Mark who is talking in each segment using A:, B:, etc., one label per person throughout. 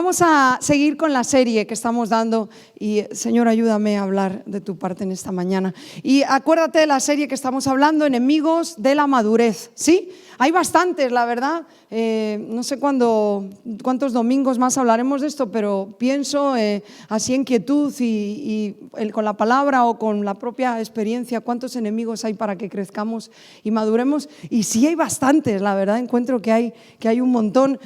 A: Vamos a seguir con la serie que estamos dando y Señor, ayúdame a hablar de tu parte en esta mañana. Y acuérdate de la serie que estamos hablando, Enemigos de la Madurez, ¿sí? Hay bastantes, la verdad. No sé cuántos domingos más hablaremos de esto, pero pienso así en quietud y con la palabra o con la propia experiencia, cuántos enemigos hay para que crezcamos y maduremos. Y sí hay bastantes, la verdad, encuentro que hay un montón.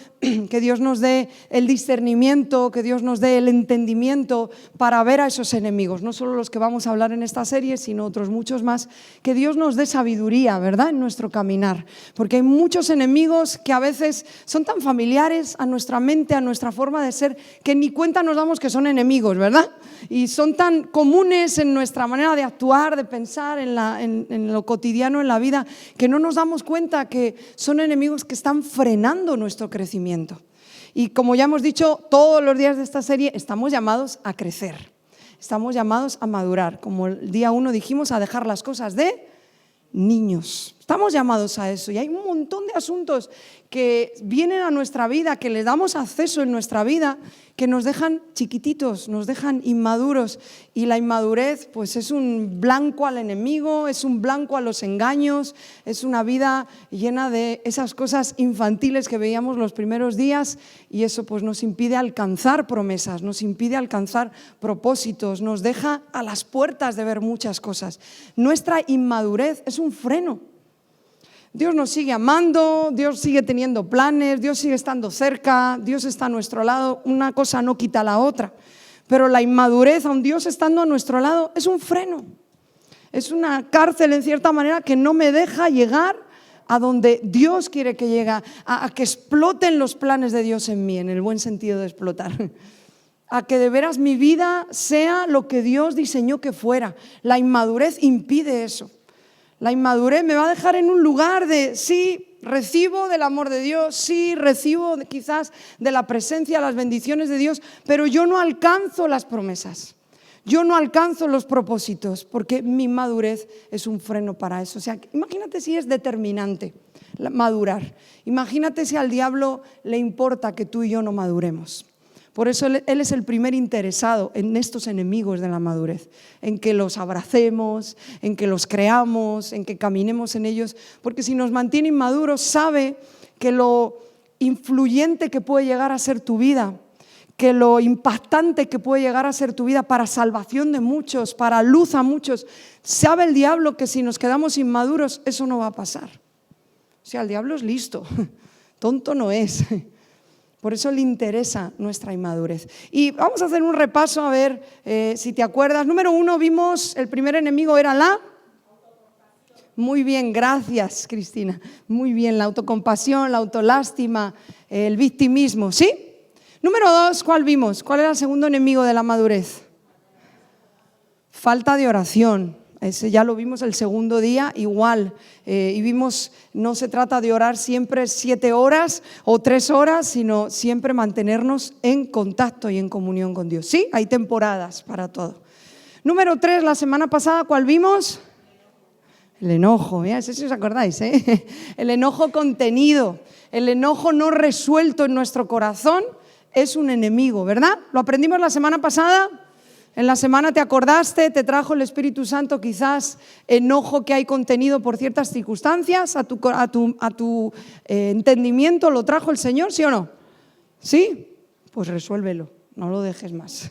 A: Que Dios nos dé el discernimiento, que Dios nos dé el entendimiento para ver a esos enemigos, no solo los que vamos a hablar en esta serie, sino otros muchos más. Que Dios nos dé sabiduría, ¿verdad?, en nuestro caminar, porque hay muchos enemigos que a veces son tan familiares a nuestra mente, a nuestra forma de ser, que ni cuenta nos damos que son enemigos, ¿verdad? Y son tan comunes en nuestra manera de actuar, de pensar, en lo cotidiano, en la vida, que no nos damos cuenta que son enemigos que están frenando nuestro crecimiento. Y como ya hemos dicho todos los días de esta serie, estamos llamados a crecer, estamos llamados a madurar, como el día 1 dijimos, a dejar las cosas de niños. Estamos llamados a eso y hay un montón de asuntos que vienen a nuestra vida, que les damos acceso en nuestra vida, que nos dejan chiquititos, nos dejan inmaduros, y la inmadurez pues es un blanco al enemigo, es un blanco a los engaños, es una vida llena de esas cosas infantiles que veíamos los primeros días, y eso pues nos impide alcanzar promesas, nos impide alcanzar propósitos, nos deja a las puertas de ver muchas cosas. Nuestra inmadurez es un freno. Dios nos sigue amando, Dios sigue teniendo planes, Dios sigue estando cerca, Dios está a nuestro lado, una cosa no quita la otra. Pero la inmadurez, aun Dios estando a nuestro lado, es un freno. Es una cárcel en cierta manera que no me deja llegar a donde Dios quiere que llegue, a que exploten los planes de Dios en mí, en el buen sentido de explotar. A que de veras mi vida sea lo que Dios diseñó que fuera. La inmadurez impide eso. La inmadurez me va a dejar en un lugar de sí, recibo del amor de Dios, sí, recibo quizás de la presencia, las bendiciones de Dios, pero yo no alcanzo las promesas, yo no alcanzo los propósitos, porque mi madurez es un freno para eso. O sea, imagínate si es determinante madurar, imagínate si al diablo le importa que tú y yo no maduremos. Por eso Él es el primer interesado en estos enemigos de la madurez, en que los abracemos, en que los creamos, en que caminemos en ellos, porque si nos mantiene inmaduros, sabe que lo influyente que puede llegar a ser tu vida, que lo impactante que puede llegar a ser tu vida para salvación de muchos, para luz a muchos, sabe el diablo que si nos quedamos inmaduros, eso no va a pasar. O sea, el diablo es listo, tonto no es. Por eso le interesa nuestra inmadurez. Y vamos a hacer un repaso a ver si te acuerdas. Número 1, vimos el primer enemigo era la... Muy bien, gracias Cristina. Muy bien, la autocompasión, la autolástima, el victimismo, ¿sí? Número 2, ¿cuál vimos? ¿Cuál era el segundo enemigo de la madurez? Falta de oración. Ese ya lo vimos el segundo día, igual, y vimos, no se trata de orar siempre 7 horas o 3 horas, sino siempre mantenernos en contacto y en comunión con Dios. Sí, hay temporadas para todo. Número 3, la semana pasada, ¿cuál vimos? El enojo, mira, ese si os acordáis, ¿eh? El enojo contenido, el enojo no resuelto en nuestro corazón es un enemigo, ¿verdad? ¿Lo aprendimos la semana pasada? En la semana te acordaste, te trajo el Espíritu Santo quizás enojo que hay contenido por ciertas circunstancias, a tu entendimiento lo trajo el Señor, ¿sí o no? ¿Sí? Pues resuélvelo, no lo dejes más.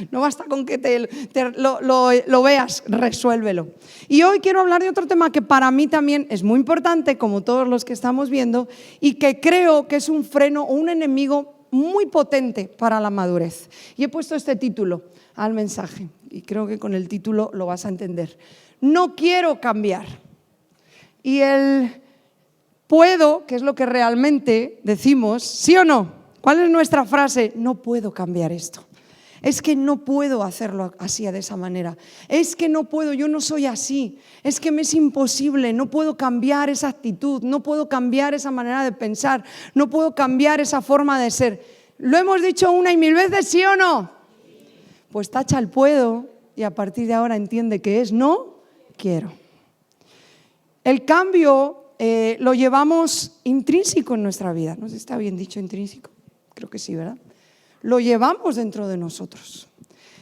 A: No basta con que lo veas, resuélvelo. Y hoy quiero hablar de otro tema que para mí también es muy importante, como todos los que estamos viendo, y que creo que es un freno o un enemigo muy potente para la madurez. Y he puesto este título al mensaje y creo que con el título lo vas a entender. No quiero cambiar. Y el puedo, que es lo que realmente decimos, ¿sí o no? ¿Cuál es nuestra frase? No puedo cambiar esto. Es que no puedo hacerlo así, de esa manera. Es que no puedo, yo no soy así. Es que me es imposible, no puedo cambiar esa actitud, no puedo cambiar esa manera de pensar, no puedo cambiar esa forma de ser. ¿Lo hemos dicho una y mil veces, sí o no? Pues tacha el puedo y a partir de ahora entiende que es no quiero. El cambio lo llevamos intrínseco en nuestra vida. No sé si está bien dicho intrínseco. Creo que sí, ¿verdad? lo llevamos dentro de nosotros.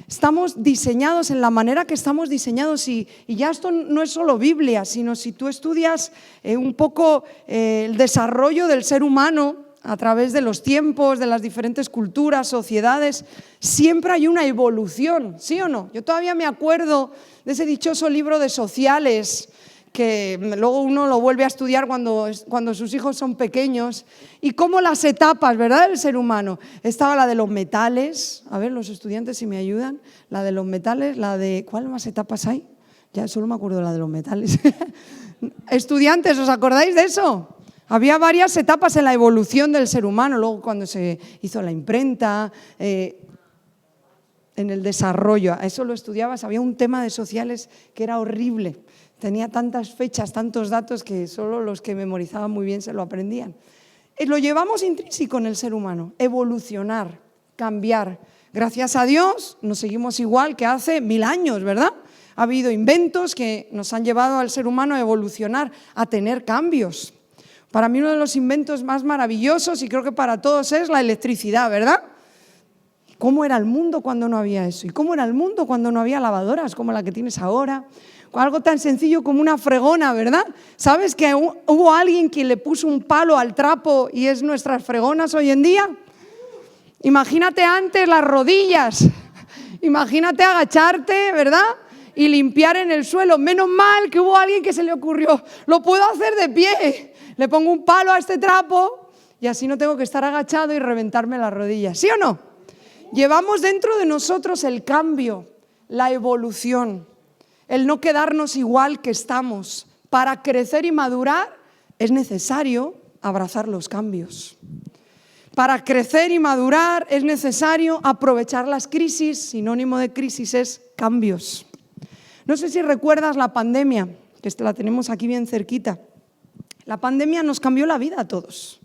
A: Estamos diseñados en la manera que estamos diseñados y ya esto no es solo Biblia, sino si tú estudias un poco el desarrollo del ser humano a través de los tiempos, de las diferentes culturas, sociedades, siempre hay una evolución, ¿sí o no? Yo todavía me acuerdo de ese dichoso libro de Sociales, que luego uno lo vuelve a estudiar cuando sus hijos son pequeños, y cómo las etapas, ¿verdad?, del ser humano. Estaba la de los metales, a ver, los estudiantes si me ayudan, la de los metales, la de, ¿cuál más etapas hay? Ya solo me acuerdo de la de los metales. Estudiantes, ¿os acordáis de eso? Había varias etapas en la evolución del ser humano, luego cuando se hizo la imprenta, en el desarrollo, a eso lo estudiabas, había un tema de Sociales que era horrible. Tenía tantas fechas, tantos datos que solo los que memorizaban muy bien se lo aprendían. Lo llevamos intrínseco en el ser humano, evolucionar, cambiar. Gracias a Dios nos seguimos igual que hace 1000 años, ¿verdad? Ha habido inventos que nos han llevado al ser humano a evolucionar, a tener cambios. Para mí uno de los inventos más maravillosos, y creo que para todos, es la electricidad, ¿verdad? ¿Cómo era el mundo cuando no había eso? ¿Y cómo era el mundo cuando no había lavadoras como la que tienes ahora? Algo tan sencillo como una fregona, ¿verdad? ¿Sabes que hubo alguien que le puso un palo al trapo y es nuestras fregonas hoy en día? Imagínate antes las rodillas, imagínate agacharte, ¿verdad?, y limpiar en el suelo. Menos mal que hubo alguien que se le ocurrió, lo puedo hacer de pie, le pongo un palo a este trapo y así no tengo que estar agachado y reventarme las rodillas, ¿sí o no? Llevamos dentro de nosotros el cambio, la evolución. El no quedarnos igual que estamos. Para crecer y madurar es necesario abrazar los cambios. Para crecer y madurar es necesario aprovechar las crisis. Sinónimo de crisis es cambios. No sé si recuerdas la pandemia, que la tenemos aquí bien cerquita. La pandemia nos cambió la vida a todos.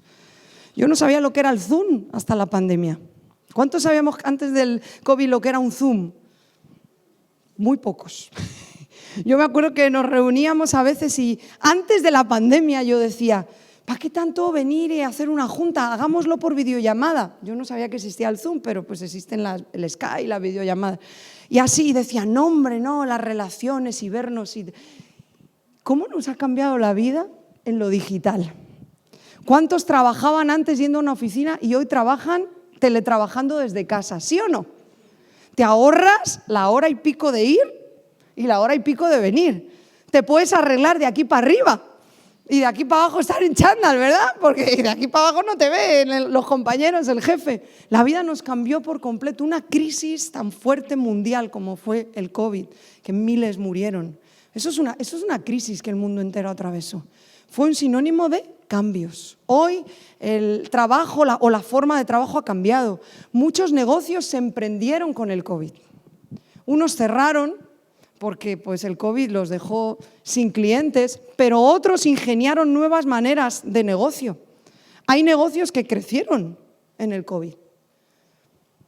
A: Yo no sabía lo que era el Zoom hasta la pandemia. ¿Cuántos sabíamos antes del COVID lo que era un Zoom? Muy pocos. Yo me acuerdo que nos reuníamos a veces y antes de la pandemia yo decía, ¿para qué tanto venir y hacer una junta? Hagámoslo por videollamada. Yo no sabía que existía el Zoom, pero pues existen el Skype y la videollamada. Y así decía, no hombre, no, las relaciones y vernos. ¿Cómo nos ha cambiado la vida en lo digital? ¿Cuántos trabajaban antes yendo a una oficina y hoy trabajan teletrabajando desde casa? ¿Sí o no? Te ahorras la hora y pico de ir y la hora y pico de venir. Te puedes arreglar de aquí para arriba y de aquí para abajo estar en chándal, ¿verdad? Porque de aquí para abajo no te ven los compañeros, el jefe. La vida nos cambió por completo. Una crisis tan fuerte mundial como fue el COVID, que miles murieron. Eso es una crisis que el mundo entero atravesó. Fue un sinónimo de cambios. Hoy el trabajo o la forma de trabajo ha cambiado. Muchos negocios se emprendieron con el COVID. Unos cerraron porque pues, el COVID los dejó sin clientes, pero otros ingeniaron nuevas maneras de negocio. Hay negocios que crecieron en el COVID,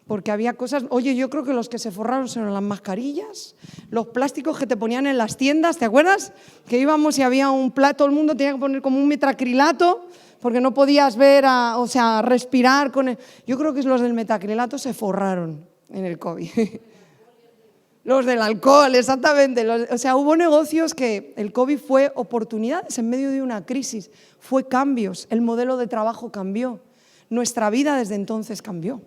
A: porque había cosas, oye, yo creo que los que se forraron son las mascarillas, los plásticos que te ponían en las tiendas, ¿te acuerdas? Que íbamos y había un plato, todo el mundo tenía que poner como un metacrilato, porque no podías ver, respirar con Yo creo que los del metacrilato se forraron en el COVID. Los del alcohol, exactamente. Hubo negocios que el COVID fue oportunidades en medio de una crisis, fue cambios, el modelo de trabajo cambió, nuestra vida desde entonces cambió.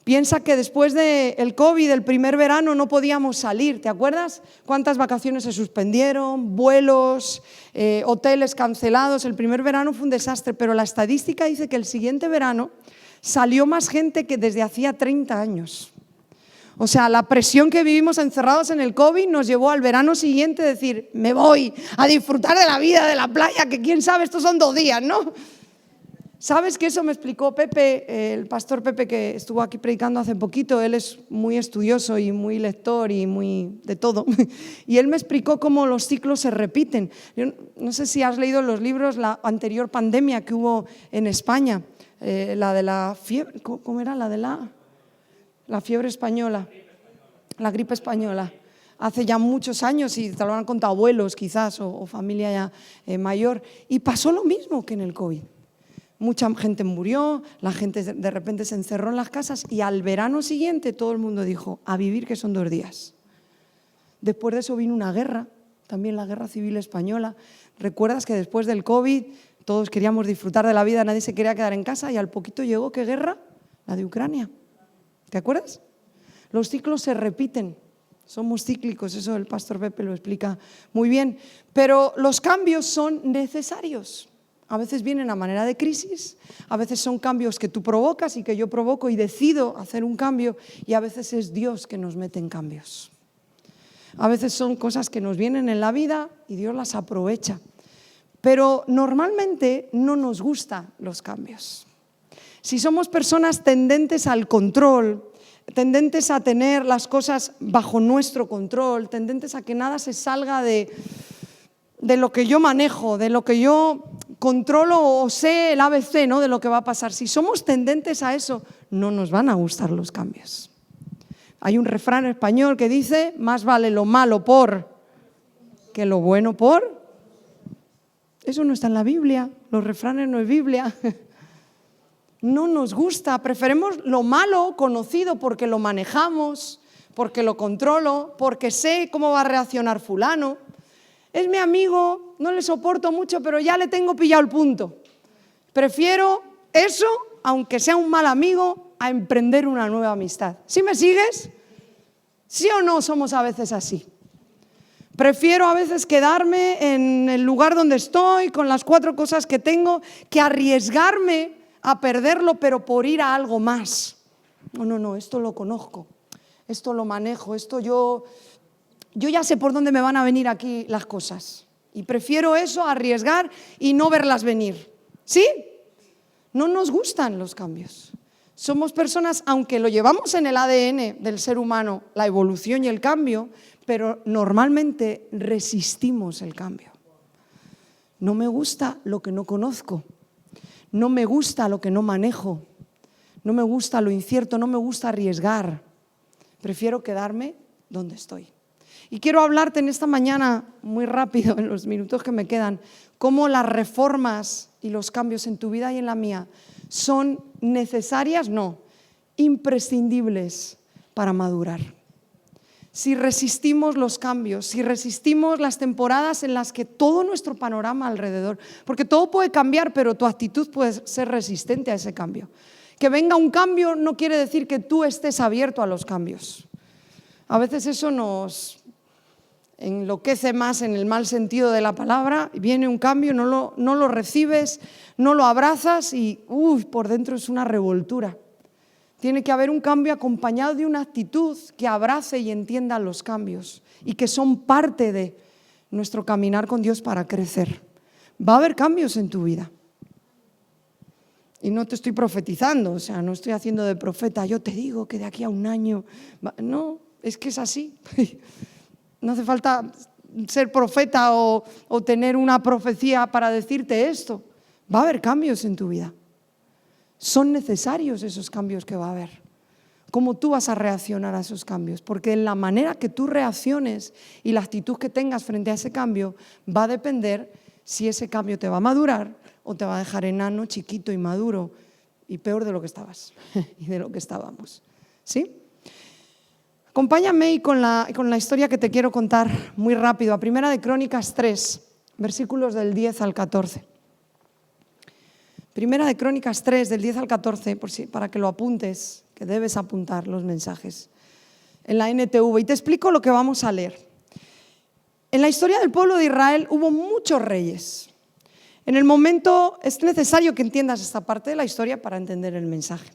A: Piensa que después del COVID, el primer verano, no podíamos salir, ¿te acuerdas? ¿Cuántas vacaciones se suspendieron? Vuelos, hoteles cancelados. El primer verano fue un desastre, pero la estadística dice que el siguiente verano salió más gente que desde hacía 30 años. O sea, la presión que vivimos encerrados en el COVID nos llevó al verano siguiente a decir, me voy a disfrutar de la vida, de la playa, que quién sabe, estos son 2 días, ¿no? ¿Sabes que eso me explicó Pepe, el pastor Pepe, que estuvo aquí predicando hace poquito? Él es muy estudioso y muy lector y muy de todo. Y él me explicó cómo los ciclos se repiten. Yo no sé si has leído los libros, la anterior pandemia que hubo en España, la de la fiebre, ¿cómo era? La de la fiebre española, la gripe española. Hace ya muchos años, y te lo han contado abuelos quizás o familia ya mayor. Y pasó lo mismo que en el COVID. mucha gente murió, la gente de repente se encerró en las casas y al verano siguiente todo el mundo dijo, a vivir que son 2 días. Después de eso vino una guerra, también la Guerra Civil Española. ¿Recuerdas que después del COVID todos queríamos disfrutar de la vida, nadie se quería quedar en casa y al poquito llegó, ¿qué guerra? La de Ucrania. ¿Te acuerdas? Los ciclos se repiten, somos cíclicos, eso el pastor Pepe lo explica muy bien, pero los cambios son necesarios. A veces vienen a manera de crisis, a veces son cambios que tú provocas y que yo provoco y decido hacer un cambio, y a veces es Dios que nos mete en cambios. A veces son cosas que nos vienen en la vida y Dios las aprovecha, pero normalmente no nos gustan los cambios. Si somos personas tendentes al control, tendentes a tener las cosas bajo nuestro control, tendentes a que nada se salga de lo que yo manejo, de lo que yo controlo o sé el ABC, ¿no?, de lo que va a pasar. Si somos tendentes a eso, no nos van a gustar los cambios. Hay un refrán español que dice, más vale lo malo por que lo bueno por. Eso no está en la Biblia, los refranes no es Biblia. No nos gusta, preferimos lo malo conocido porque lo manejamos, porque lo controlo, porque sé cómo va a reaccionar fulano. Es mi amigo, no le soporto mucho, pero ya le tengo pillado el punto. Prefiero eso, aunque sea un mal amigo, a emprender una nueva amistad. ¿Sí me sigues? ¿Sí o no somos a veces así? Prefiero a veces quedarme en el lugar donde estoy, con las 4 cosas que tengo, que arriesgarme a perderlo, pero por ir a algo más. No, esto lo conozco, esto lo manejo, esto yo ya sé por dónde me van a venir aquí las cosas. Y prefiero eso, arriesgar y no verlas venir. ¿Sí? No nos gustan los cambios. Somos personas, aunque lo llevamos en el ADN del ser humano, la evolución y el cambio, pero normalmente resistimos el cambio. No me gusta lo que no conozco. No me gusta lo que no manejo, no me gusta lo incierto, no me gusta arriesgar. Prefiero quedarme donde estoy. Y quiero hablarte en esta mañana, muy rápido, en los minutos que me quedan, cómo las reformas y los cambios en tu vida y en la mía son necesarias, no, imprescindibles para madurar. Si resistimos los cambios, si resistimos las temporadas en las que todo nuestro panorama alrededor, porque todo puede cambiar, pero tu actitud puede ser resistente a ese cambio. Que venga un cambio no quiere decir que tú estés abierto a los cambios. A veces eso nos enloquece más en el mal sentido de la palabra, viene un cambio, no lo recibes, no lo abrazas y por dentro es una revoltura. Tiene que haber un cambio acompañado de una actitud que abrace y entienda los cambios y que son parte de nuestro caminar con Dios para crecer. Va a haber cambios en tu vida. Y no te estoy profetizando, o sea, no estoy haciendo de profeta, yo te digo que de aquí a un año. No, es que es así. No hace falta ser profeta o tener una profecía para decirte esto. Va a haber cambios en tu vida. Son necesarios esos cambios que va a haber. ¿Cómo tú vas a reaccionar a esos cambios? Porque en la manera que tú reacciones y la actitud que tengas frente a ese cambio va a depender si ese cambio te va a madurar o te va a dejar enano, chiquito, inmaduro y peor de lo que estabas y de lo que estábamos. ¿Sí? Acompáñame con la historia que te quiero contar muy rápido, a Primera de Crónicas 3, versículos del 10 al 14. Primera de Crónicas 3, del 10 al 14, para que lo apuntes, que debes apuntar los mensajes, en la NTV. Y te explico lo que vamos a leer. En la historia del pueblo de Israel hubo muchos reyes. En el momento, es necesario que entiendas esta parte de la historia para entender el mensaje.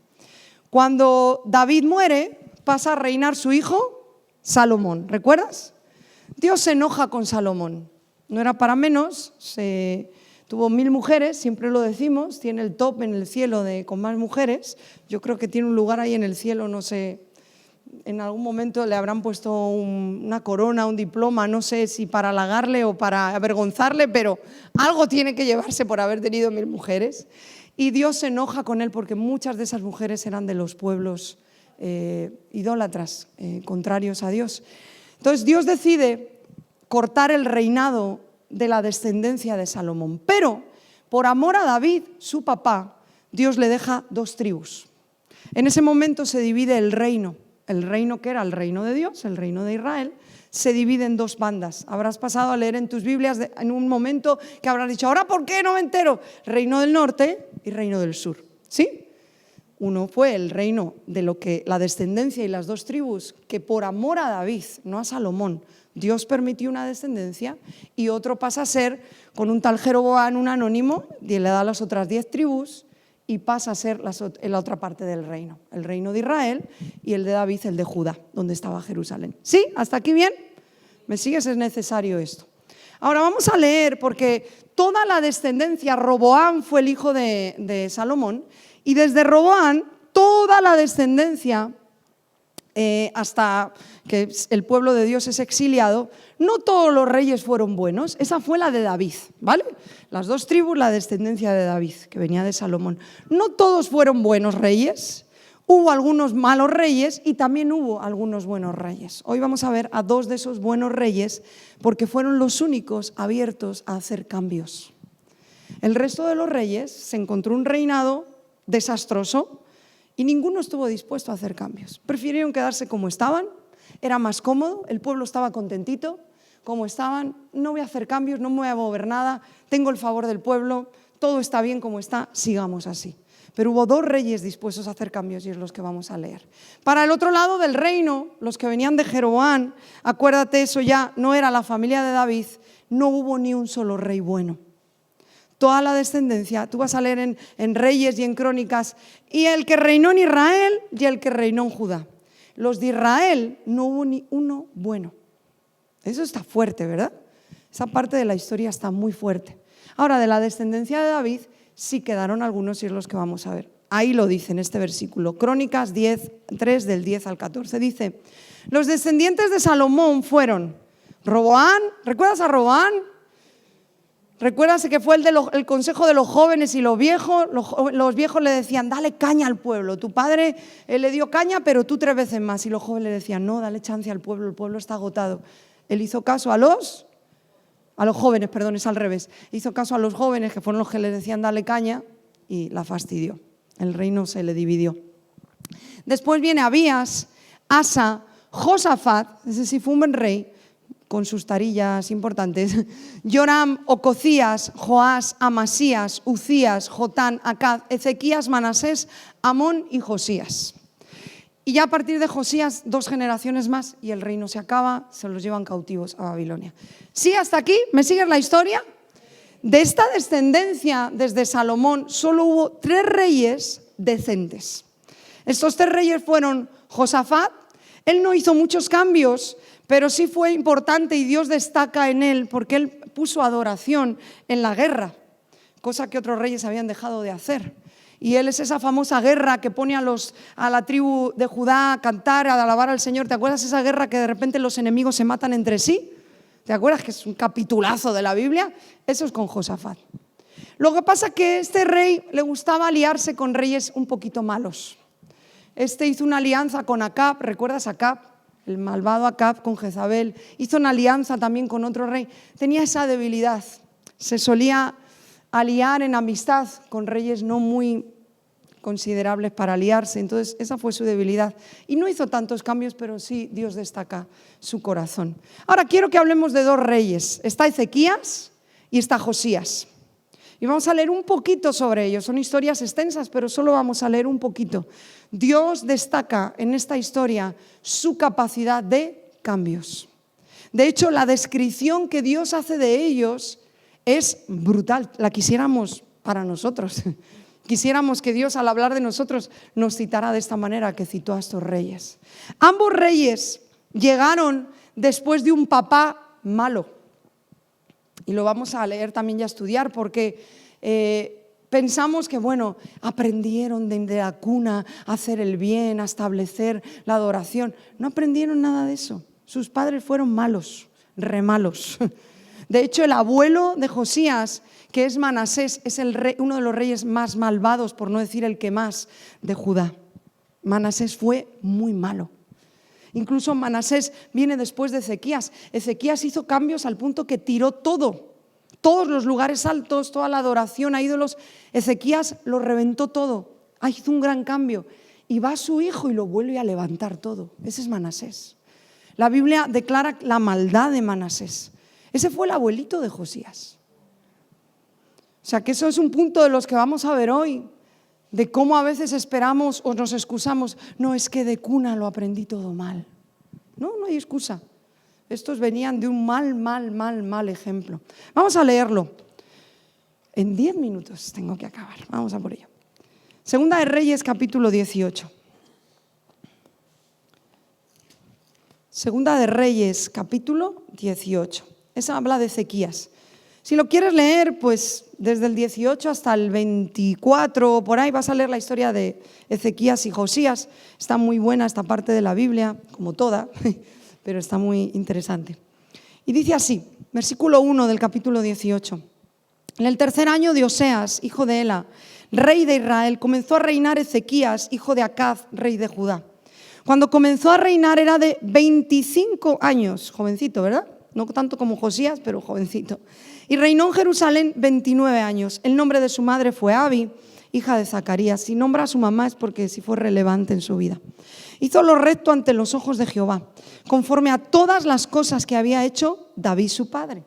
A: Cuando David muere, pasa a reinar su hijo Salomón. ¿Recuerdas? Dios se enoja con Salomón. No era para menos, tuvo 1000 mujeres, siempre lo decimos, tiene el top en el cielo con más mujeres. Yo creo que tiene un lugar ahí en el cielo, no sé, en algún momento le habrán puesto una corona, un diploma, no sé si para halagarle o para avergonzarle, pero algo tiene que llevarse por haber tenido 1000 mujeres. Y Dios se enoja con él porque muchas de esas mujeres eran de los pueblos idólatras, contrarios a Dios. Entonces Dios decide cortar el reinado de la descendencia de Salomón, pero por amor a David, su papá, Dios le deja 2 tribus. En ese momento se divide el reino que era el reino de Dios, el reino de Israel, se divide en 2 bandas. Habrás pasado a leer en tus Biblias en un momento que habrás dicho, ¿ahora por qué no me entero? Reino del norte y reino del sur, ¿sí? Uno fue el reino de lo que la descendencia y las 2 tribus, que por amor a David, no a Salomón, Dios permitió una descendencia, y otro pasa a ser con un tal Jeroboam, un anónimo, y le da las otras 10 tribus, y pasa a ser la otra parte del reino, el reino de Israel y el de David, el de Judá, donde estaba Jerusalén. ¿Sí? ¿Hasta aquí bien? ¿Me sigues? Es necesario esto. Ahora vamos a leer, porque toda la descendencia, Roboam fue el hijo de Salomón, y desde Roboam toda la descendencia hasta que el pueblo de Dios es exiliado, no todos los reyes fueron buenos. Esa fue la de David, ¿vale? Las 2 tribus, la descendencia de David, que venía de Salomón. No todos fueron buenos reyes, hubo algunos malos reyes y también hubo algunos buenos reyes. Hoy vamos a ver a 2 de esos buenos reyes, porque fueron los únicos abiertos a hacer cambios. El resto de los reyes se encontró un reinado desastroso y ninguno estuvo dispuesto a hacer cambios. Prefirieron quedarse como estaban, era más cómodo, el pueblo estaba contentito, como estaban, no voy a hacer cambios, no me voy a mover nada, tengo el favor del pueblo, todo está bien como está, sigamos así. Pero hubo 2 reyes dispuestos a hacer cambios y es los que vamos a leer. Para el otro lado del reino, los que venían de Jeroboam, acuérdate, eso ya no era la familia de David, no hubo ni un solo rey bueno. Toda la descendencia, tú vas a leer en Reyes y en Crónicas, y el que reinó en Israel y el que reinó en Judá. Los de Israel no hubo ni uno bueno. Eso está fuerte, ¿verdad? Esa parte de la historia está muy fuerte. Ahora, de la descendencia de David sí quedaron algunos y es los que vamos a ver. Ahí lo dice en este versículo, Crónicas 10:3 del 10 al 14, dice: los descendientes de Salomón fueron Roboam, ¿recuerdas a Roboam? Recuérdase que fue el consejo de los jóvenes y los viejos. Los viejos le decían, dale caña al pueblo. Tu padre le dio caña, pero tú 3 veces más. Y los jóvenes le decían, no, dale chance al pueblo, el pueblo está agotado. Él hizo caso a los jóvenes, perdón, es al revés. Hizo caso a los jóvenes, que fueron los que le decían, dale caña, y la fastidió. El reino se le dividió. Después viene Abías, Asa, Josafat, ese sí fue un buen rey, con sus tarillas importantes, Joram, Ococías, Joás, Amasías, Ucías, Jotán, Acaz, Ezequías, Manasés, Amón y Josías. Y ya a partir de Josías 2 generaciones más y el reino se acaba, se los llevan cautivos a Babilonia. ¿Sí, hasta aquí? ¿Me sigues la historia? De esta descendencia desde Salomón solo hubo 3 reyes decentes. Estos 3 reyes fueron Josafat. Él no hizo muchos cambios, pero sí fue importante y Dios destaca en él porque él puso adoración en la guerra, cosa que otros reyes habían dejado de hacer. Y él es esa famosa guerra que pone a la tribu de Judá a cantar, a alabar al Señor. ¿Te acuerdas esa guerra que de repente los enemigos se matan entre sí? ¿Te acuerdas que es un capitulazo de la Biblia? Eso es con Josafat. Lo que pasa es que este rey le gustaba aliarse con reyes un poquito malos. Este hizo una alianza con Acab, ¿recuerdas a Acab? El malvado Acab con Jezabel, hizo una alianza también con otro rey. Tenía esa debilidad, se solía aliar en amistad con reyes no muy considerables para aliarse, entonces esa fue su debilidad. Y no hizo tantos cambios, pero sí Dios destaca su corazón. Ahora quiero que hablemos de 2 reyes, está Ezequías y está Josías. Y vamos a leer un poquito sobre ellos, son historias extensas, pero solo vamos a leer un poquito. Dios destaca en esta historia su capacidad de cambios. De hecho, la descripción que Dios hace de ellos es brutal, la quisiéramos para nosotros. Quisiéramos que Dios al hablar de nosotros nos citara de esta manera que citó a estos reyes. Ambos reyes llegaron después de un papá malo. Y lo vamos a leer también y a estudiar porque pensamos que, bueno, aprendieron de la cuna a hacer el bien, a establecer la adoración. No aprendieron nada de eso. Sus padres fueron malos, re malos. De hecho, el abuelo de Josías, que es Manasés, es uno de los reyes más malvados, por no decir el que más, de Judá. Manasés fue muy malo. Incluso Manasés viene después de Ezequías. Ezequías hizo cambios al punto que tiró todo todos los lugares altos, toda la adoración a ídolos. Ezequías lo reventó todo, hizo un gran cambio. Y va su hijo y lo vuelve a levantar todo. Ese es Manasés. La Biblia declara la maldad de Manasés. Ese fue el abuelito de Josías. O sea que eso es un punto de los que vamos a ver hoy, de cómo a veces esperamos o nos excusamos. No, es que de cuna lo aprendí todo mal. No hay excusa. Estos venían de un mal ejemplo. Vamos a leerlo. En 10 minutos tengo que acabar. Vamos a por ello. Segunda de Reyes, capítulo 18. Segunda de Reyes, capítulo 18. Esa habla de Ezequías. Si lo quieres leer, pues desde el 18 hasta el 24, por ahí vas a leer la historia de Ezequías y Josías. Está muy buena esta parte de la Biblia, como toda, pero está muy interesante. Y dice así, versículo 1 del capítulo 18. En el tercer año de Oseas, hijo de Ela, rey de Israel, comenzó a reinar Ezequías, hijo de Acaz, rey de Judá. Cuando comenzó a reinar era de 25 años, jovencito, ¿verdad? No tanto como Josías, pero jovencito. Y reinó en Jerusalén 29 años. El nombre de su madre fue Abi, hija de Zacarías. Si nombra a su mamá es porque sí fue relevante en su vida. Hizo lo recto ante los ojos de Jehová, conforme a todas las cosas que había hecho David su padre.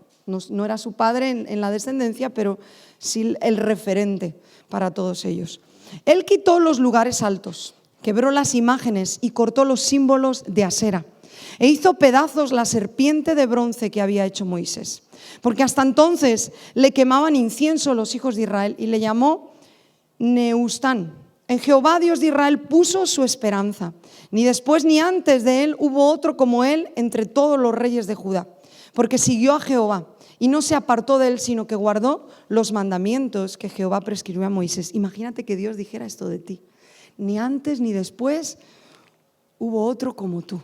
A: No era su padre en la descendencia, pero sí el referente para todos ellos. Él quitó los lugares altos, quebró las imágenes y cortó los símbolos de Asera. E hizo pedazos la serpiente de bronce que había hecho Moisés. Porque hasta entonces le quemaban incienso los hijos de Israel y le llamó Neustán. En Jehová Dios de Israel puso su esperanza. Ni después ni antes de él hubo otro como él entre todos los reyes de Judá. Porque siguió a Jehová y no se apartó de él, sino que guardó los mandamientos que Jehová prescribió a Moisés. Imagínate que Dios dijera esto de ti. Ni antes ni después hubo otro como tú.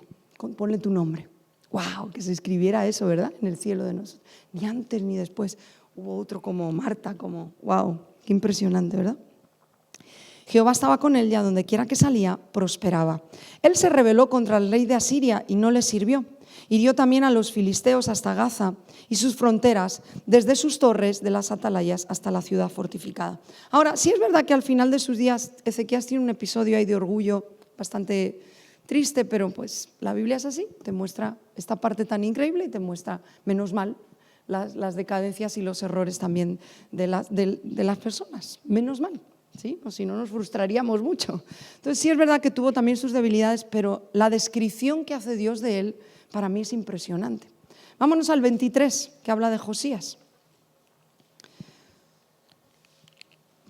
A: Ponle tu nombre. ¡Wow! Que se escribiera eso, ¿verdad? En el cielo de nosotros. Ni antes ni después hubo otro como Marta, como ¡wow! Qué impresionante, ¿verdad? Jehová estaba con él y a donde quiera que salía, prosperaba. Él se rebeló contra el rey de Asiria y no le sirvió. Hirió también a los filisteos hasta Gaza y sus fronteras, desde sus torres de las atalayas hasta la ciudad fortificada. Ahora, sí es verdad que al final de sus días Ezequías tiene un episodio ahí de orgullo bastante triste, pero pues la Biblia es así, te muestra esta parte tan increíble y te muestra, menos mal, las decadencias y los errores también de las personas, menos mal, ¿sí? O si no nos frustraríamos mucho. Entonces sí es verdad que tuvo también sus debilidades, pero la descripción que hace Dios de él para mí es impresionante. Vámonos al 23, que habla de Josías.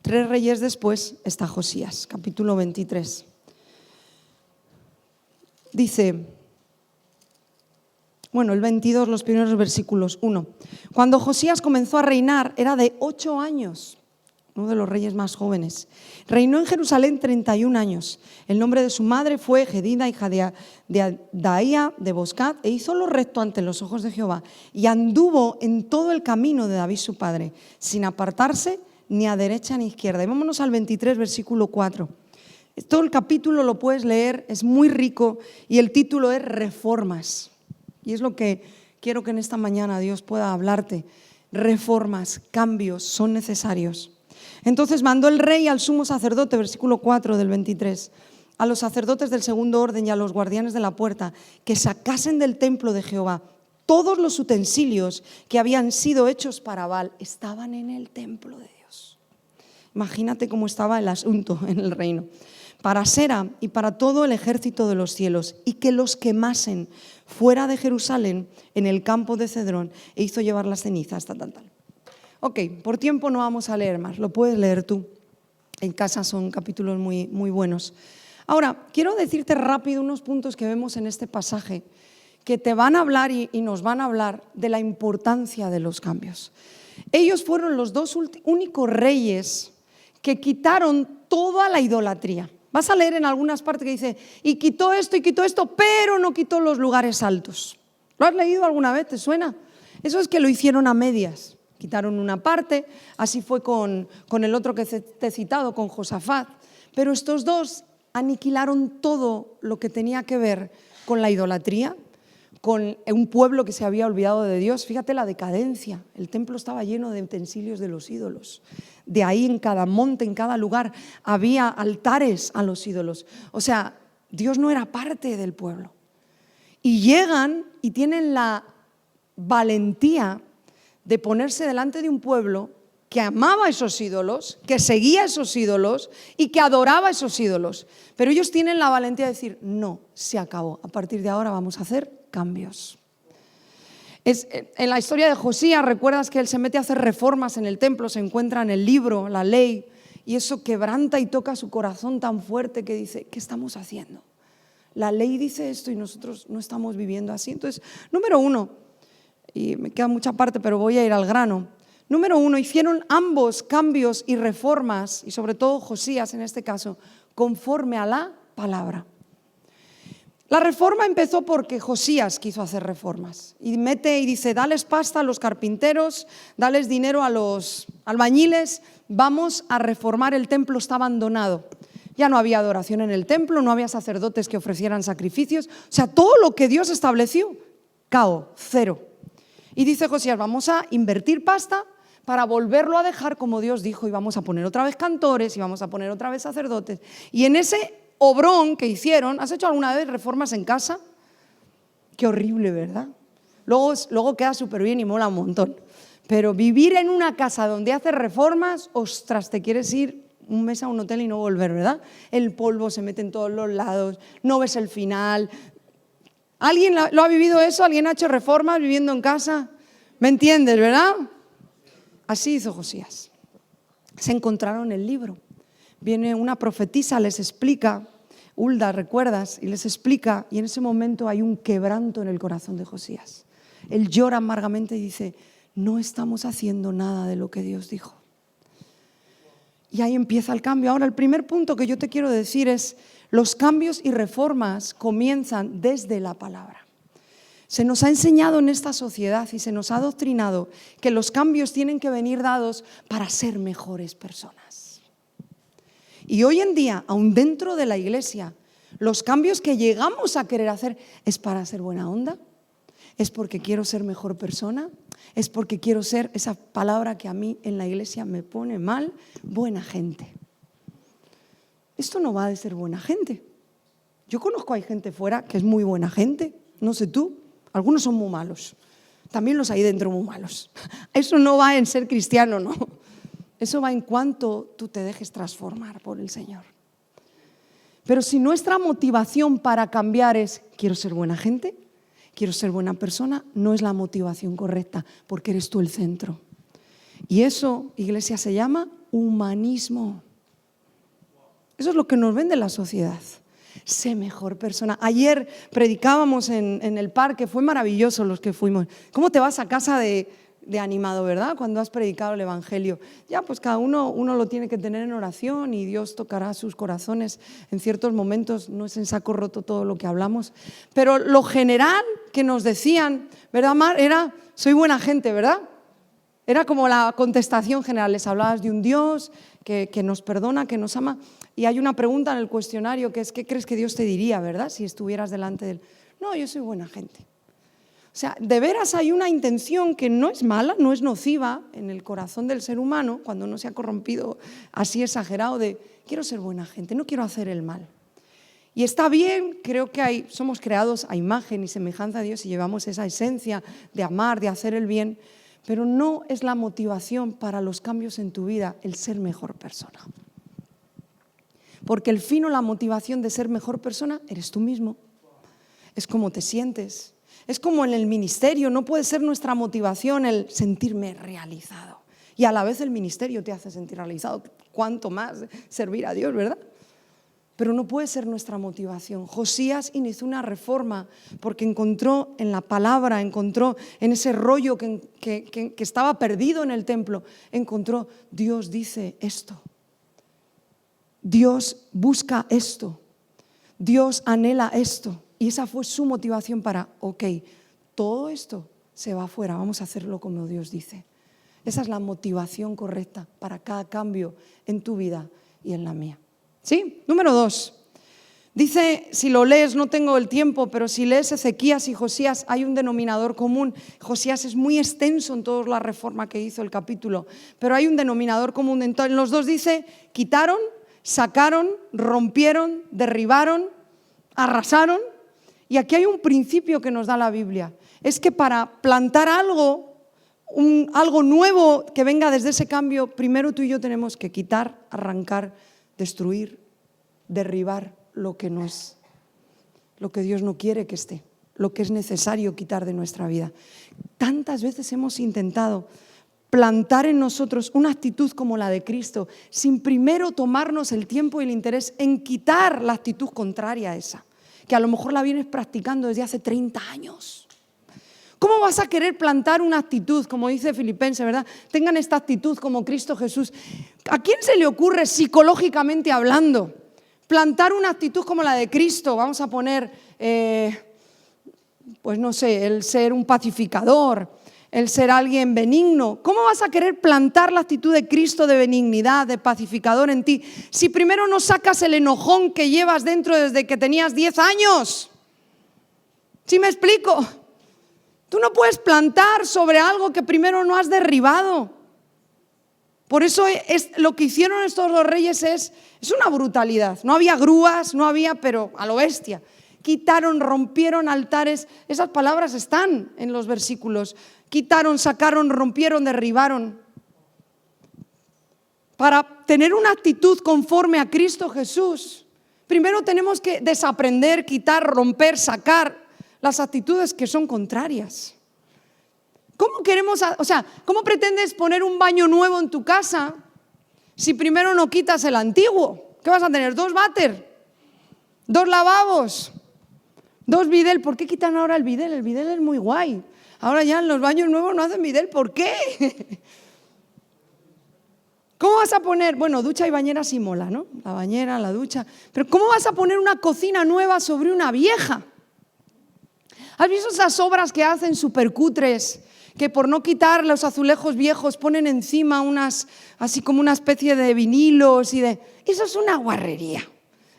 A: 3 reyes después está Josías, capítulo 23. Dice, el 22, los primeros versículos, 1. Cuando Josías comenzó a reinar era de 8 años, uno de los reyes más jóvenes. Reinó en Jerusalén 31 años. El nombre de su madre fue Jedida, hija de Adaía de Boscat, e hizo lo recto ante los ojos de Jehová y anduvo en todo el camino de David su padre, sin apartarse ni a derecha ni a izquierda. Y vámonos al 23, versículo 4. Todo el capítulo lo puedes leer, es muy rico y el título es Reformas. Y es lo que quiero que en esta mañana Dios pueda hablarte. Reformas, cambios son necesarios. Entonces mandó el rey al sumo sacerdote, versículo 4 del 23, a los sacerdotes del segundo orden y a los guardianes de la puerta, que sacasen del templo de Jehová todos los utensilios que habían sido hechos para Baal. Estaban en el templo de Dios. Imagínate cómo estaba el asunto en el reino. Para Asera y para todo el ejército de los cielos, y que los quemasen fuera de Jerusalén en el campo de Cedrón, e hizo llevar las cenizas, tal. Ok, por tiempo no vamos a leer más, lo puedes leer tú. En casa son capítulos muy, muy buenos. Ahora, quiero decirte rápido unos puntos que vemos en este pasaje que te van a hablar y nos van a hablar de la importancia de los cambios. Ellos fueron los dos únicos reyes que quitaron toda la idolatría. Vas a leer en algunas partes que dice, y quitó esto, pero no quitó los lugares altos. ¿Lo has leído alguna vez? ¿Te suena? Eso es que lo hicieron a medias. Quitaron una parte, así fue con el otro que te he citado, con Josafat. Pero estos dos aniquilaron todo lo que tenía que ver con la idolatría, con un pueblo que se había olvidado de Dios. Fíjate la decadencia. El templo estaba lleno de utensilios de los ídolos. De ahí en cada monte, en cada lugar, había altares a los ídolos. O sea, Dios no era parte del pueblo. Y llegan y tienen la valentía de ponerse delante de un pueblo que amaba esos ídolos, que seguía esos ídolos y que adoraba esos ídolos. Pero ellos tienen la valentía de decir, no, se acabó. A partir de ahora vamos a hacer cambios. En la historia de Josías, recuerdas que él se mete a hacer reformas en el templo, se encuentra en el libro, la ley, y eso quebranta y toca su corazón tan fuerte que dice, ¿qué estamos haciendo? La ley dice esto y nosotros no estamos viviendo así. Entonces, número uno, y me queda mucha parte, pero voy a ir al grano. Número uno, hicieron ambos cambios y reformas, y sobre todo Josías en este caso, conforme a la palabra. La reforma empezó porque Josías quiso hacer reformas y mete y dice, dales pasta a los carpinteros, dales dinero a los albañiles, vamos a reformar el templo, está abandonado. Ya no había adoración en el templo, no había sacerdotes que ofrecieran sacrificios, o sea, todo lo que Dios estableció, cao, cero. Y dice Josías, vamos a invertir pasta para volverlo a dejar como Dios dijo y vamos a poner otra vez cantores y vamos a poner otra vez sacerdotes. Y en ese obrón que hicieron, ¿has hecho alguna vez reformas en casa? Qué horrible, ¿verdad? Luego queda súper bien y mola un montón. Pero vivir en una casa donde haces reformas, ostras, te quieres ir un mes a un hotel y no volver, ¿verdad? El polvo se mete en todos los lados, no ves el final. ¿Alguien lo ha vivido eso? ¿Alguien ha hecho reformas viviendo en casa? ¿Me entiendes, verdad? Así hizo Josías. Se encontraron el libro. Viene una profetisa, les explica, Hulda, ¿recuerdas? Y les explica, y en ese momento hay un quebranto en el corazón de Josías. Él llora amargamente y dice, no estamos haciendo nada de lo que Dios dijo. Y ahí empieza el cambio. Ahora, el primer punto que yo te quiero decir es, los cambios y reformas comienzan desde la palabra. Se nos ha enseñado en esta sociedad y se nos ha adoctrinado que los cambios tienen que venir dados para ser mejores personas. Y hoy en día, aún dentro de la iglesia, los cambios que llegamos a querer hacer es para ser buena onda, es porque quiero ser mejor persona, es porque quiero ser esa palabra que a mí en la iglesia me pone mal, buena gente. Esto no va de ser buena gente. Yo conozco a gente fuera que es muy buena gente, no sé tú, algunos son muy malos, también los hay dentro muy malos. Eso no va en ser cristiano, no. Eso va en cuanto tú te dejes transformar por el Señor. Pero si nuestra motivación para cambiar es quiero ser buena gente, quiero ser buena persona, no es la motivación correcta, porque eres tú el centro. Y eso, iglesia, se llama humanismo. Eso es lo que nos vende la sociedad. Sé mejor persona. Ayer predicábamos en el parque, fue maravilloso los que fuimos. ¿Cómo te vas a casa de animado, verdad? Cuando has predicado el Evangelio. Ya, pues cada uno lo tiene que tener en oración y Dios tocará sus corazones en ciertos momentos. No es en saco roto todo lo que hablamos. Pero lo general que nos decían, ¿verdad, Mar? Era, soy buena gente, ¿verdad? Era como la contestación general. Les hablabas de un Dios que nos perdona, que nos ama. Y hay una pregunta en el cuestionario que es, ¿qué crees que Dios te diría, verdad? Si estuvieras delante de Él. No, yo soy buena gente. O sea, de veras hay una intención que no es mala, no es nociva en el corazón del ser humano, cuando no se ha corrompido así exagerado de, quiero ser buena gente, no quiero hacer el mal. Y está bien, creo que somos creados a imagen y semejanza de Dios y llevamos esa esencia de amar, de hacer el bien, pero no es la motivación para los cambios en tu vida el ser mejor persona. Porque el fin o la motivación de ser mejor persona eres tú mismo, es cómo te sientes. Es como en el ministerio, no puede ser nuestra motivación el sentirme realizado. Y a la vez el ministerio te hace sentir realizado. Cuánto más servir a Dios, ¿verdad? Pero no puede ser nuestra motivación. Josías inició una reforma porque encontró en la palabra, encontró en ese rollo que estaba perdido en el templo, encontró, Dios dice esto. Dios busca esto. Dios anhela esto. Y esa fue su motivación para, ok, todo esto se va afuera, vamos a hacerlo como Dios dice. Esa es la motivación correcta para cada cambio en tu vida y en la mía. ¿Sí? Número 2. Dice, si lo lees, no tengo el tiempo, pero si lees Ezequías y Josías hay un denominador común. Josías es muy extenso en toda la reforma que hizo el capítulo, pero hay un denominador común. Entonces, en los dos dice, quitaron, sacaron, rompieron, derribaron, arrasaron. Y aquí hay un principio que nos da la Biblia. Es que para plantar algo, algo nuevo que venga desde ese cambio, primero tú y yo tenemos que quitar, arrancar, destruir, derribar lo que no es, lo que Dios no quiere que esté, lo que es necesario quitar de nuestra vida. Tantas veces hemos intentado plantar en nosotros una actitud como la de Cristo, sin primero tomarnos el tiempo y el interés en quitar la actitud contraria a esa, que a lo mejor la vienes practicando desde hace 30 años. ¿Cómo vas a querer plantar una actitud, como dice Filipenses, verdad? Tengan esta actitud como Cristo Jesús. ¿A quién se le ocurre psicológicamente hablando plantar una actitud como la de Cristo? Vamos a poner, pues no sé, el ser un pacificador, el ser alguien benigno. ¿Cómo vas a querer plantar la actitud de Cristo de benignidad, de pacificador en ti, si primero no sacas el enojón que llevas dentro desde que tenías 10 años? ¿Sí me explico? Tú no puedes plantar sobre algo que primero no has derribado. Por eso lo que hicieron estos dos reyes es una brutalidad. No había grúas, no había, pero a lo bestia. Quitaron, rompieron altares. Esas palabras están en los versículos. Quitaron, sacaron, rompieron, derribaron. Para tener una actitud conforme a Cristo Jesús, primero tenemos que desaprender, quitar, romper, sacar las actitudes que son contrarias. ¿Cómo pretendes poner un baño nuevo en tu casa si primero no quitas el antiguo? ¿Qué vas a tener? 2 váter, 2 lavabos, 2 bidel. ¿Por qué quitan ahora el bidel? El bidel es muy guay. Ahora ya en los baños nuevos no hacen bidel. ¿Por qué? ¿Cómo vas a poner? Bueno, ducha y bañera sí mola, ¿no? La bañera, la ducha. Pero ¿cómo vas a poner una cocina nueva sobre una vieja? ¿Has visto esas obras que hacen súper cutres? Que por no quitar los azulejos viejos ponen encima así como una especie de vinilos Eso es una guarrería.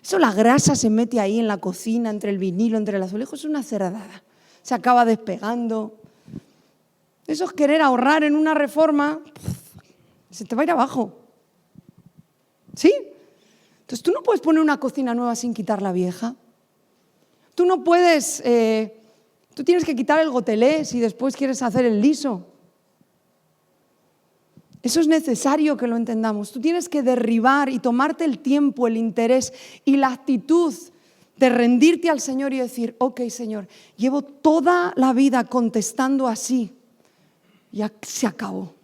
A: Eso, la grasa se mete ahí en la cocina, entre el vinilo, entre el azulejo, es una cerradada. Se acaba despegando. Eso es querer ahorrar en una reforma, se te va a ir abajo. ¿Sí? Entonces tú no puedes poner una cocina nueva sin quitar la vieja. Tú no puedes... Tú tienes que quitar el gotelé si después quieres hacer el liso. Eso es necesario que lo entendamos. Tú tienes que derribar y tomarte el tiempo, el interés y la actitud de rendirte al Señor y decir, ok, Señor, llevo toda la vida contestando así. Ya se acabó.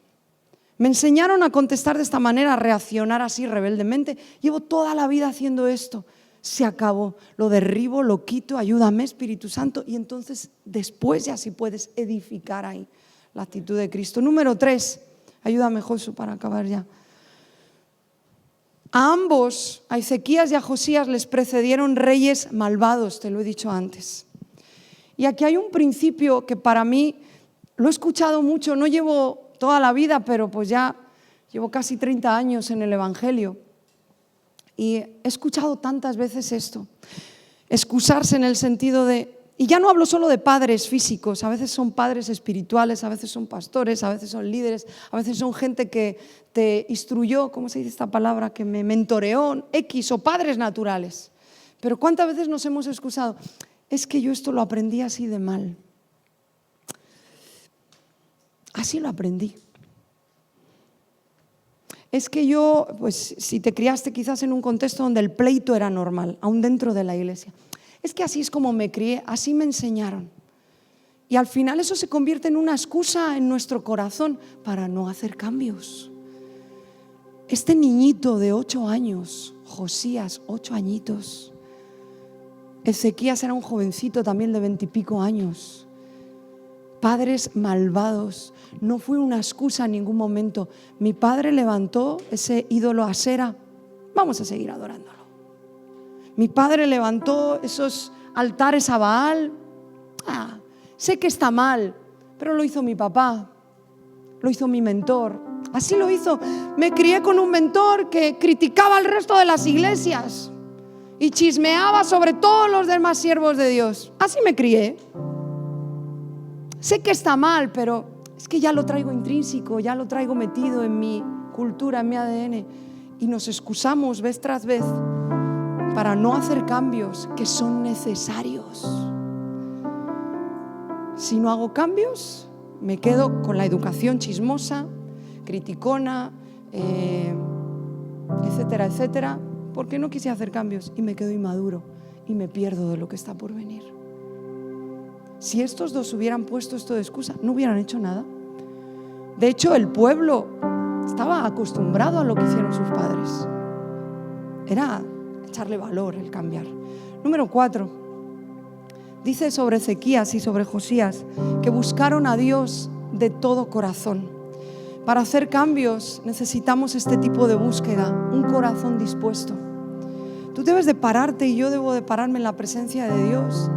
A: Me enseñaron a contestar de esta manera, a reaccionar así rebeldemente. Llevo toda la vida haciendo esto. Se acabó, lo derribo, lo quito, ayúdame Espíritu Santo, y entonces después ya sí puedes edificar ahí la actitud de Cristo. Número 3, ayúdame Josu para acabar ya. A ambos, a Ezequías y a Josías, les precedieron reyes malvados, te lo he dicho antes. Y aquí hay un principio que para mí lo he escuchado mucho, no llevo toda la vida, pero pues ya llevo casi 30 años en el Evangelio. Y he escuchado tantas veces esto, excusarse en el sentido de, y ya no hablo solo de padres físicos, a veces son padres espirituales, a veces son pastores, a veces son líderes, a veces son gente que te instruyó, ¿cómo se dice esta palabra? Que me mentoreó, X, o padres naturales. Pero ¿cuántas veces nos hemos excusado? Es que yo esto lo aprendí así de mal. Así lo aprendí. Es que yo, pues si te criaste quizás en un contexto donde el pleito era normal, aún dentro de la iglesia. Es que así es como me crié, así me enseñaron. Y al final eso se convierte en una excusa en nuestro corazón para no hacer cambios. Este niñito de 8 años, Josías, 8 añitos. Ezequías era un jovencito también de 20 y pico años. Padres malvados, no fue una excusa en ningún momento. Mi padre levantó ese ídolo Asera, vamos a seguir adorándolo. Mi padre levantó esos altares a Baal, sé que está mal, pero lo hizo mi papá, lo hizo mi mentor, así lo hizo. Me crié con un mentor que criticaba al resto de las iglesias y chismeaba sobre todos los demás siervos de Dios. Así me crié. Sé que está mal, pero es que ya lo traigo intrínseco, ya lo traigo metido en mi cultura, en mi ADN. Y nos excusamos vez tras vez para no hacer cambios que son necesarios. Si no hago cambios, me quedo con la educación chismosa, criticona, etcétera, etcétera, porque no quise hacer cambios y me quedo inmaduro y me pierdo de lo que está por venir. Si estos dos hubieran puesto esto de excusa, no hubieran hecho nada. De hecho, el pueblo estaba acostumbrado a lo que hicieron sus padres. Era echarle valor el cambiar. Número 4, dice sobre Ezequías y sobre Josías que buscaron a Dios de todo corazón. Para hacer cambios necesitamos este tipo de búsqueda, un corazón dispuesto. Tú debes de pararte y yo debo de pararme en la presencia de Dios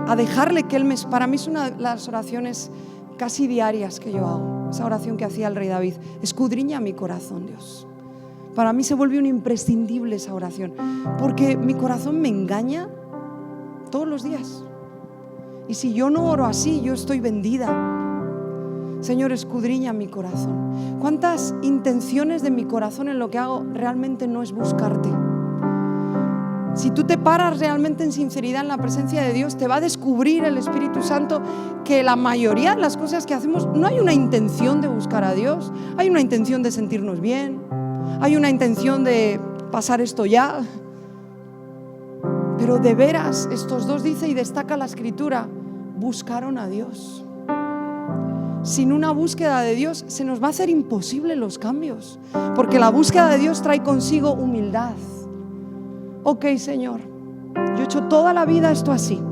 A: a dejarle que Él me... Para mí es una de las oraciones casi diarias que yo hago, esa oración que hacía el rey David: escudriña mi corazón, Dios. Para mí se vuelve un imprescindible esa oración, porque mi corazón me engaña todos los días. Y si yo no oro así, yo estoy vendida. Señor, escudriña mi corazón. ¿Cuántas intenciones de mi corazón en lo que hago realmente no es buscarte? Si tú te paras realmente en sinceridad en la presencia de Dios, te va a descubrir el Espíritu Santo que la mayoría de las cosas que hacemos no hay una intención de buscar a Dios, hay una intención de sentirnos bien, hay una intención de pasar esto ya. Pero de veras, estos dos, dice y destaca la Escritura, buscaron a Dios. Sin una búsqueda de Dios se nos va a hacer imposible los cambios, porque la búsqueda de Dios trae consigo humildad. Ok, Señor, yo he hecho toda la vida esto así.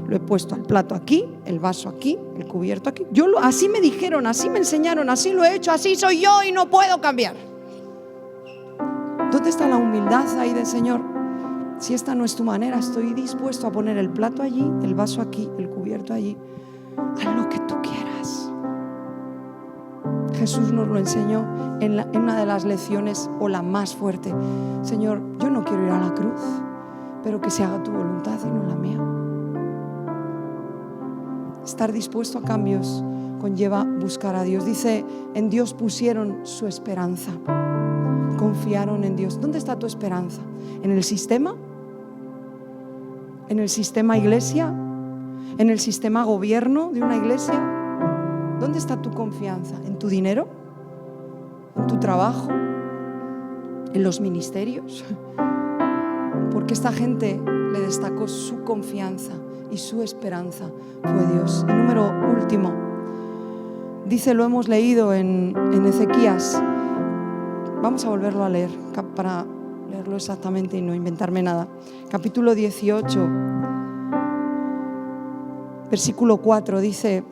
A: Lo he puesto el plato aquí, el vaso aquí, el cubierto aquí. Así me dijeron, así me enseñaron, así lo he hecho, así soy yo y no puedo cambiar. ¿Dónde está la humildad ahí del Señor? Si esta no es tu manera, estoy dispuesto a poner el plato allí, el vaso aquí, el cubierto allí. Haz lo que tú quieras. Jesús nos lo enseñó en una de las lecciones, o la más fuerte. Señor, yo no quiero ir a la cruz, pero que se haga tu voluntad y no la mía. Estar dispuesto a cambios conlleva buscar a Dios. Dice, en Dios pusieron su esperanza, confiaron en Dios. ¿Dónde está tu esperanza? ¿En el sistema? ¿En el sistema iglesia? ¿En el sistema gobierno de una iglesia? ¿Dónde está tu confianza? ¿En tu dinero? ¿En tu trabajo? ¿En los ministerios? Porque esta gente le destacó su confianza y su esperanza fue Dios. Y número último, dice, lo hemos leído en Ezequías. Vamos a volverlo a leer para leerlo exactamente y no inventarme nada. Capítulo 18, versículo 4, dice: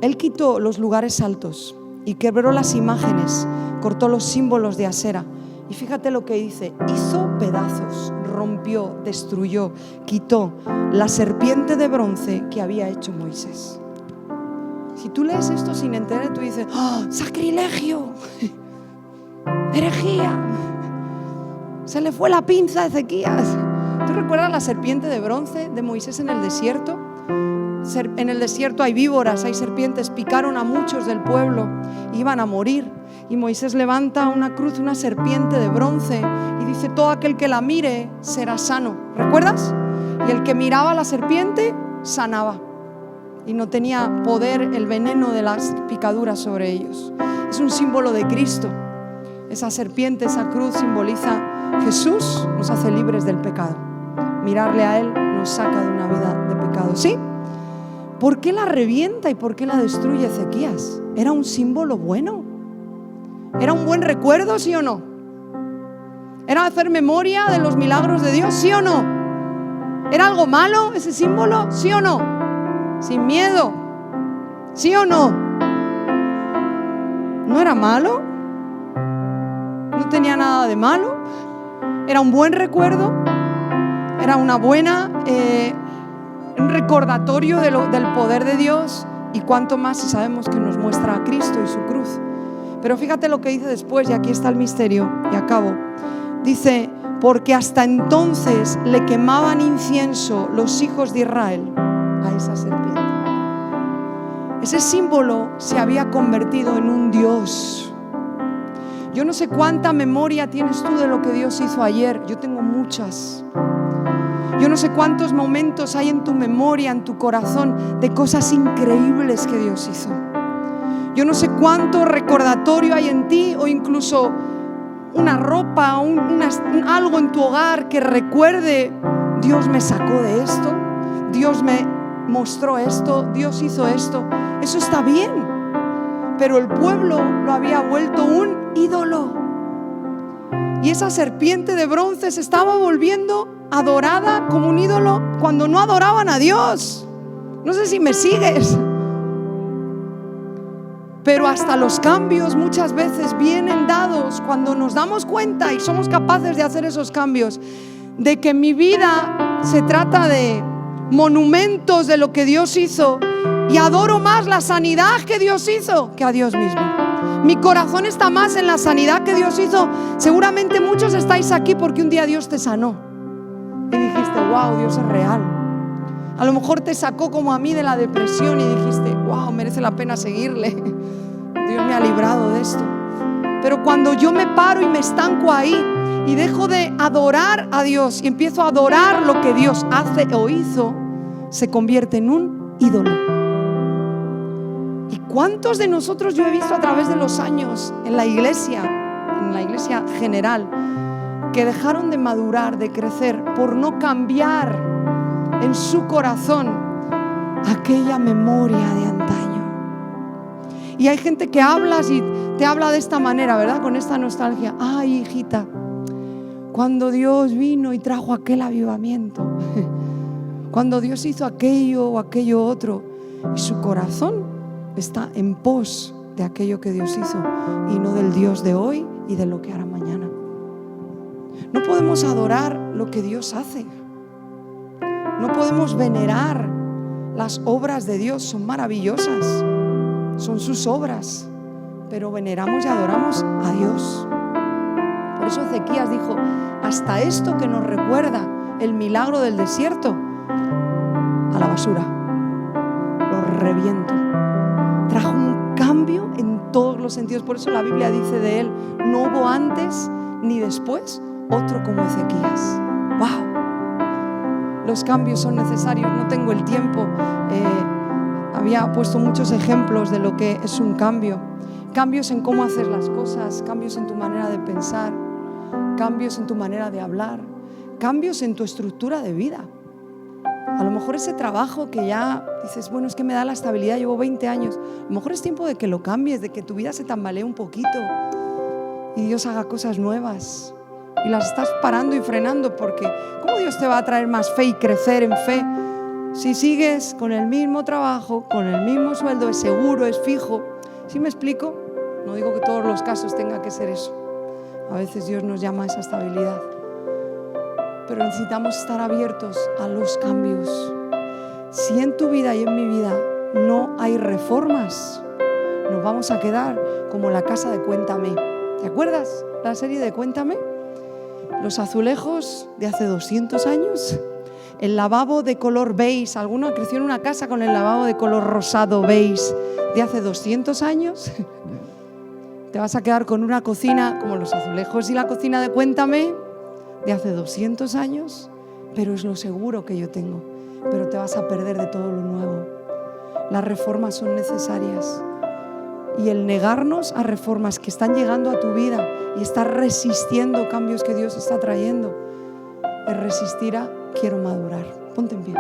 A: Él quitó los lugares altos y quebró las imágenes, cortó los símbolos de Asera. Y fíjate lo que dice: hizo pedazos, rompió, destruyó, quitó la serpiente de bronce que había hecho Moisés. Si tú lees esto sin entender, tú dices: ¡oh, sacrilegio! ¡Herejía! Se le fue la pinza a Ezequías. ¿Tú recuerdas la serpiente de bronce de Moisés en el desierto? En el desierto hay víboras, hay serpientes, picaron a muchos del pueblo, iban a morir. Y Moisés levanta una cruz, una serpiente de bronce, y dice: todo aquel que la mire será sano. ¿Recuerdas? Y el que miraba la serpiente sanaba, y no tenía poder el veneno de las picaduras sobre ellos. Es un símbolo de Cristo. Esa serpiente, esa cruz simboliza Jesús, nos hace libres del pecado. Mirarle a Él nos saca de una vida de pecado. ¿Sí? ¿Por qué la revienta y por qué la destruye Ezequías? ¿Era un símbolo bueno? ¿Era un buen recuerdo, sí o no? ¿Era hacer memoria de los milagros de Dios, sí o no? ¿Era algo malo ese símbolo, sí o no? Sin miedo, sí o no. ¿No era malo? ¿No tenía nada de malo? ¿Era un buen recuerdo? ¿Era una buena... un recordatorio del poder de Dios? Y cuánto más si sabemos que nos muestra a Cristo y su cruz. Pero fíjate lo que dice después, y aquí está el misterio, y acabo. Dice: porque hasta entonces le quemaban incienso los hijos de Israel a esa serpiente. Ese símbolo se había convertido en un Dios. Yo no sé cuánta memoria tienes tú de lo que Dios hizo ayer. Yo tengo muchas. Yo no sé cuántos momentos hay en tu memoria, en tu corazón, de cosas increíbles que Dios hizo. Yo no sé cuánto recordatorio hay en ti, o incluso una ropa, algo en tu hogar que recuerde: Dios me sacó de esto, Dios me mostró esto, Dios hizo esto. Eso está bien, pero el pueblo lo había vuelto un ídolo. Y esa serpiente de bronce se estaba volviendo adorada como un ídolo cuando no adoraban a Dios. No sé si me sigues. Pero hasta los cambios muchas veces vienen dados cuando nos damos cuenta y somos capaces de hacer esos cambios, de que mi vida se trata de monumentos de lo que Dios hizo, y adoro más la sanidad que Dios hizo que a Dios mismo. Mi corazón está más en la sanidad que Dios hizo. Seguramente muchos estáis aquí porque un día Dios te sanó y dijiste: wow, Dios es real. A lo mejor te sacó como a mí de la depresión y dijiste: wow, merece la pena seguirle. Dios me ha librado de esto. Pero cuando yo me paro y me estanco ahí y dejo de adorar a Dios y empiezo a adorar lo que Dios hace o hizo, se convierte en un ídolo. ¿Y cuántos de nosotros yo he visto a través de los años en la iglesia general, que dejaron de madurar, de crecer, por no cambiar en su corazón aquella memoria de antaño? Y hay gente que hablas y te habla de esta manera, ¿verdad? Con esta nostalgia. Ay, hijita, cuando Dios vino y trajo aquel avivamiento, cuando Dios hizo aquello o aquello otro, y su corazón está en pos de aquello que Dios hizo y no del Dios de hoy y de lo que hará mañana. No podemos adorar lo que Dios hace. No podemos venerar las obras de Dios. Son maravillosas, son sus obras, pero veneramos y adoramos a Dios. Por eso Ezequías dijo: hasta esto que nos recuerda el milagro del desierto, a la basura, lo reviento. Trajo un cambio en todos los sentidos. Por eso la Biblia dice de él: no hubo antes ni después otro como Ezequías. ¡Wow! Los cambios son necesarios. No tengo el tiempo. Había puesto muchos ejemplos de lo que es un cambio. Cambios en cómo hacer las cosas, cambios en tu manera de pensar, cambios en tu manera de hablar, cambios en tu estructura de vida. A lo mejor ese trabajo que ya dices: bueno, es que me da la estabilidad, llevo 20 años. A lo mejor es tiempo de que lo cambies, de que tu vida se tambalee un poquito y Dios haga cosas nuevas. Y las estás parando y frenando, porque ¿cómo Dios te va a traer más fe y crecer en fe si sigues con el mismo trabajo, con el mismo sueldo? Es seguro, es fijo. ¿Sí me explico? No digo que todos los casos tenga que ser eso. A veces Dios nos llama a esa estabilidad, pero necesitamos estar abiertos a los cambios. Si en tu vida y en mi vida no hay reformas, nos vamos a quedar como la casa de Cuéntame. ¿Te acuerdas la serie de Cuéntame? Los azulejos de hace 200 años, el lavabo de color beige. ¿Alguno creció en una casa con el lavabo de color rosado beige de hace 200 años? Te vas a quedar con una cocina como los azulejos y la cocina de Cuéntame de hace 200 años, pero es lo seguro que yo tengo. Pero te vas a perder de todo lo nuevo. Las reformas son necesarias, y el negarnos a reformas que están llegando a tu vida y estar resistiendo cambios que Dios está trayendo, es resistir a quiero madurar. Ponte en pie.